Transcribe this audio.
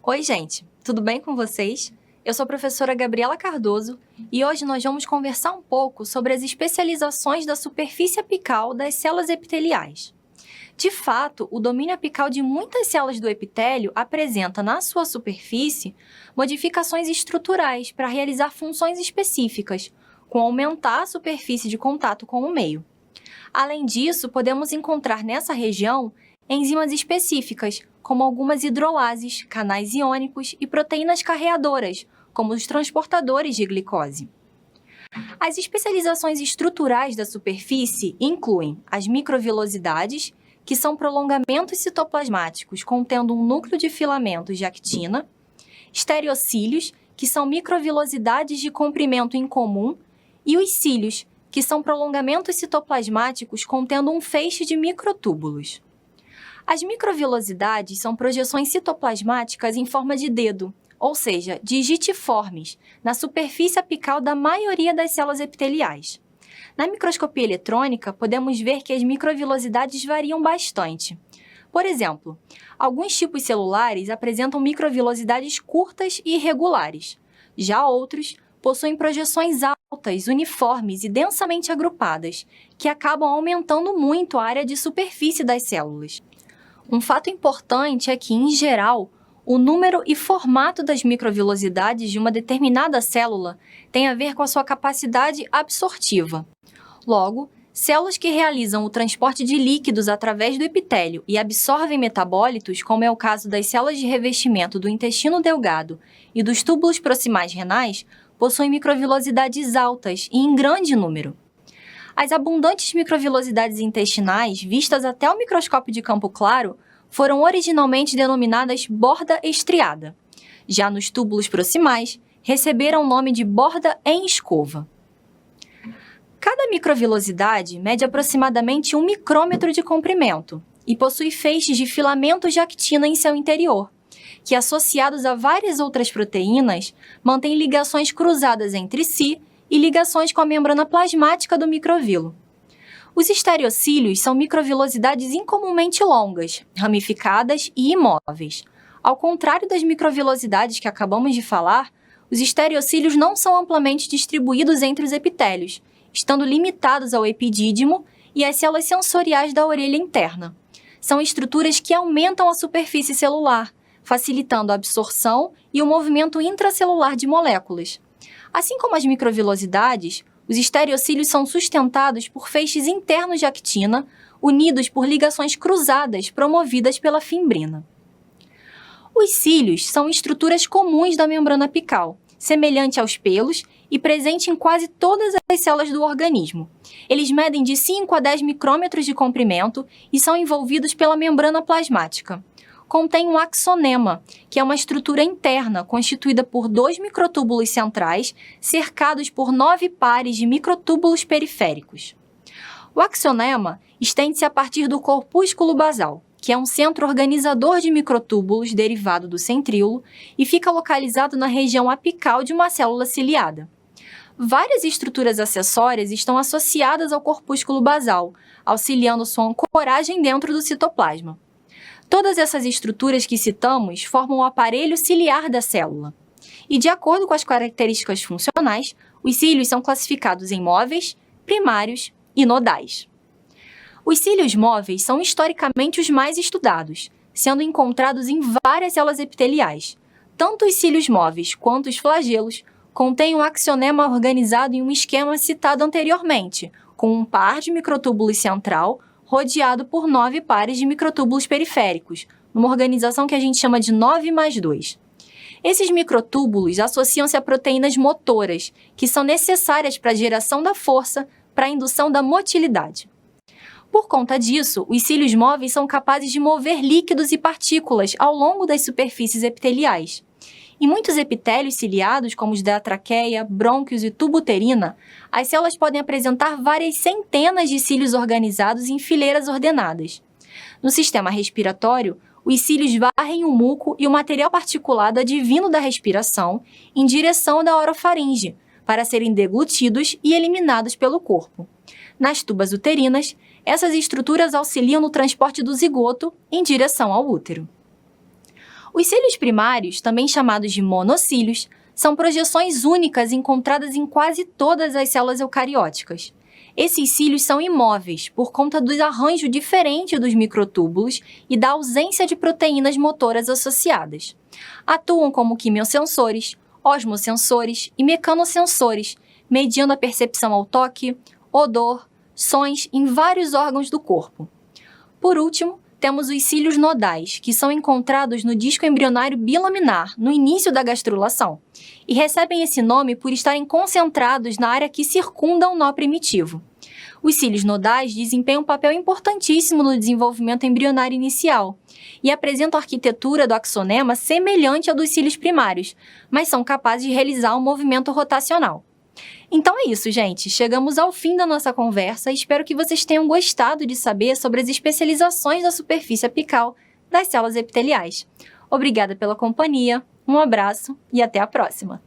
Oi, gente, tudo bem com vocês? Eu sou a professora Gabriela Cardoso e hoje nós vamos conversar um pouco sobre as especializações da superfície apical das células epiteliais. De fato, o domínio apical de muitas células do epitélio apresenta na sua superfície modificações estruturais para realizar funções específicas, com aumentar a superfície de contato com o meio. Além disso, podemos encontrar nessa região enzimas específicas, como algumas hidrolases, canais iônicos e proteínas carreadoras, como os transportadores de glicose. As especializações estruturais da superfície incluem as microvilosidades, que são prolongamentos citoplasmáticos contendo um núcleo de filamentos de actina, estereocílios, que são microvilosidades de comprimento incomum, e os cílios, que são prolongamentos citoplasmáticos contendo um feixe de microtúbulos. As microvilosidades são projeções citoplasmáticas em forma de dedo, ou seja, digitiformes, na superfície apical da maioria das células epiteliais. Na microscopia eletrônica, podemos ver que as microvilosidades variam bastante. Por exemplo, alguns tipos celulares apresentam microvilosidades curtas e irregulares. Já outros possuem projeções altas, uniformes e densamente agrupadas, que acabam aumentando muito a área de superfície das células. Um fato importante é que, em geral, o número e formato das microvilosidades de uma determinada célula tem a ver com a sua capacidade absortiva. Logo, células que realizam o transporte de líquidos através do epitélio e absorvem metabólitos, como é o caso das células de revestimento do intestino delgado e dos túbulos proximais renais, possuem microvilosidades altas e em grande número. As abundantes microvilosidades intestinais, vistas até o microscópio de campo claro, foram originalmente denominadas borda estriada. Já nos túbulos proximais, receberam o nome de borda em escova. Cada microvilosidade mede aproximadamente 1 micrômetro de comprimento e possui feixes de filamentos de actina em seu interior, que, associados a várias outras proteínas, mantêm ligações cruzadas entre si e ligações com a membrana plasmática do microvilo. Os estereocílios são microvilosidades incomumente longas, ramificadas e imóveis. Ao contrário das microvilosidades que acabamos de falar, os estereocílios não são amplamente distribuídos entre os epitélios, estando limitados ao epidídimo e às células sensoriais da orelha interna. São estruturas que aumentam a superfície celular, facilitando a absorção e o movimento intracelular de moléculas. Assim como as microvilosidades, os estereocílios são sustentados por feixes internos de actina, unidos por ligações cruzadas promovidas pela fimbrina. Os cílios são estruturas comuns da membrana apical, semelhante aos pelos e presente em quase todas as células do organismo. Eles medem de 5 a 10 micrômetros de comprimento e são envolvidos pela membrana plasmática. Contém um axonema, que é uma estrutura interna constituída por 2 microtúbulos centrais, cercados por 9 pares de microtúbulos periféricos. O axonema estende-se a partir do corpúsculo basal, que é um centro organizador de microtúbulos derivado do centríolo e fica localizado na região apical de uma célula ciliada. Várias estruturas acessórias estão associadas ao corpúsculo basal, auxiliando sua ancoragem dentro do citoplasma. Todas essas estruturas que citamos formam o aparelho ciliar da célula. E, de acordo com as características funcionais, os cílios são classificados em móveis, primários e nodais. Os cílios móveis são historicamente os mais estudados, sendo encontrados em várias células epiteliais. Tanto os cílios móveis quanto os flagelos contêm um axonema organizado em um esquema citado anteriormente, com um par de microtúbulos central rodeado por 9 pares de microtúbulos periféricos, numa organização que a gente chama de 9+2. Esses microtúbulos associam-se a proteínas motoras, que são necessárias para a geração da força para a indução da motilidade. Por conta disso, os cílios móveis são capazes de mover líquidos e partículas ao longo das superfícies epiteliais. Em muitos epitélios ciliados, como os da traqueia, brônquios e tubo uterina, as células podem apresentar várias centenas de cílios organizados em fileiras ordenadas. No sistema respiratório, os cílios varrem o muco e o material particulado advindo da respiração em direção da orofaringe, para serem deglutidos e eliminados pelo corpo. Nas tubas uterinas, essas estruturas auxiliam no transporte do zigoto em direção ao útero. Os cílios primários, também chamados de monocílios, são projeções únicas encontradas em quase todas as células eucarióticas. Esses cílios são imóveis por conta do arranjo diferente dos microtúbulos e da ausência de proteínas motoras associadas. Atuam como quimiosensores, osmosensores e mecanosensores, mediando a percepção ao toque, odor, sons em vários órgãos do corpo. Por último, temos os cílios nodais, que são encontrados no disco embrionário bilaminar, no início da gastrulação, e recebem esse nome por estarem concentrados na área que circunda o nó primitivo. Os cílios nodais desempenham um papel importantíssimo no desenvolvimento embrionário inicial e apresentam a arquitetura do axonema semelhante à dos cílios primários, mas são capazes de realizar um movimento rotacional. Então é isso, gente. Chegamos ao fim da nossa conversa e espero que vocês tenham gostado de saber sobre as especializações da superfície apical das células epiteliais. Obrigada pela companhia, um abraço e até a próxima!